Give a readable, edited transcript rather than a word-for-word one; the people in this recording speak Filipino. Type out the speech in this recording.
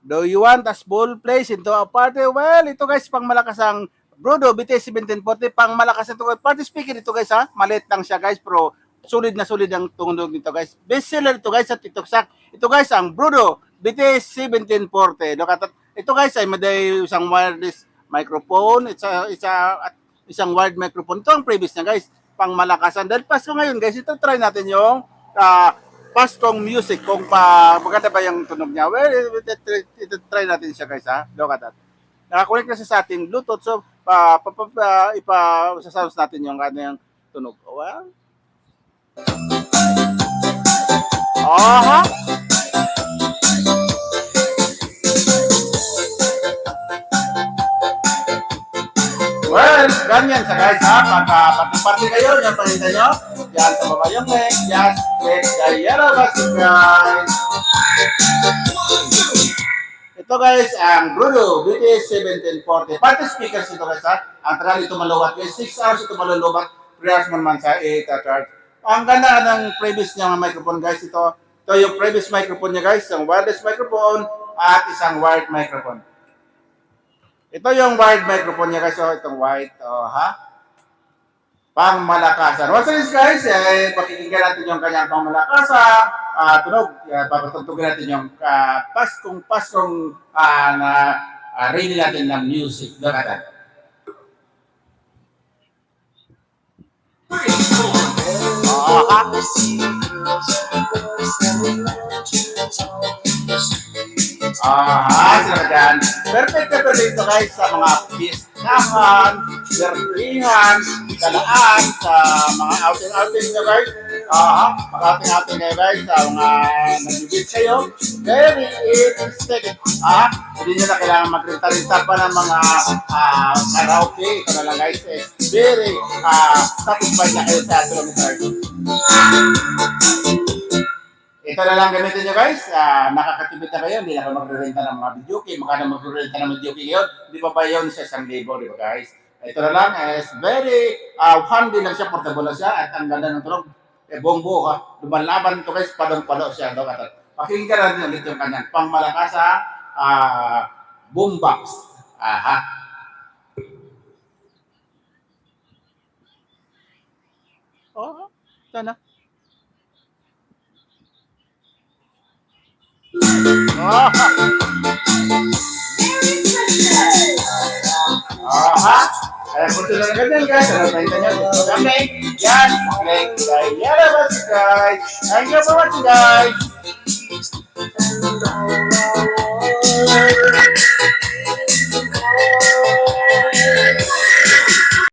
Do you want a small place into a party? Well, ito guys, pang malakas ang Brodo BTS 1740, pang malakas ito. Party speaker ito guys ha. Maliit lang siya guys, pero solid na solid ang tungnog nito guys. Bestseller ito guys sa TikTok Shop. Ito guys ang Brodo BTS 1740. Look at that. Ito guys ay may isang wireless microphone. Isang wired microphone. Ito ang previous niya guys. Pang malakasan. Dahil Pasko ngayon guys, ito try natin yung Paskong music kung maganda ba yung tunog niya. Well, ito try natin siya guys ha. Look at that. Nakakunik na siya sa ating Bluetooth. So, ipa-sounds natin yung kanyang tunog. Well, aha. Well, ganyan sa guys ha. Pagka-party kayo, yung pakita nyo. Yan sa baba yung leg. Just click the yellow button guys. Ito guys, ang Bruno BTS 1740. Party speakers ito guys ha. Ang tagal ito maluwat. 6 hours ito malulubat. 3 hours man sa 8 charge. Ang ganda ng previous niya microphone guys. Ito yung previous microphone niya guys. Isang wireless microphone at isang wired microphone. Ito yung wired microphone niya guys. So, itong white. Pang malakasan. Once again guys, pakikinggan natin yung kanyang pang malakasan. Tunog. Papatugtugin natin yung paskong reading natin ng music. Look at that. Sila dyan. Perfect na perfect ito guys sa mga pistahan, berlihan, galaan, sa mga outing-outing nyo guys. Mag-outing-outing kayo guys sa mga nag-beach kayo. Very easy. Hindi nyo na kailangan mag-renta-renta pa ng mga karaoke. Ito na lang guys. Very satisfied na kayo sa ating guys. Ito na lang gamitin nyo guys. Nakakatipid na kayo. Hindi na kayo magre-renta ng mga video game. Maka na magre-renta ng video game yun. Di ba ba yun sa 1,000, di ba guys? Ito na lang is very handy lang siya. Portable lang siya. At ang ganda ng tunog. Buong-buo ha. Lumalaban ito guys. Padong-palo siya. Pakinggan natin ulit yung kanyang pangmalakas boombox. Sana. Punto na ganyan guys. Ano tayo nyo? Okay. Yan. Okay. Yan. Guys. Thank you for watching guys.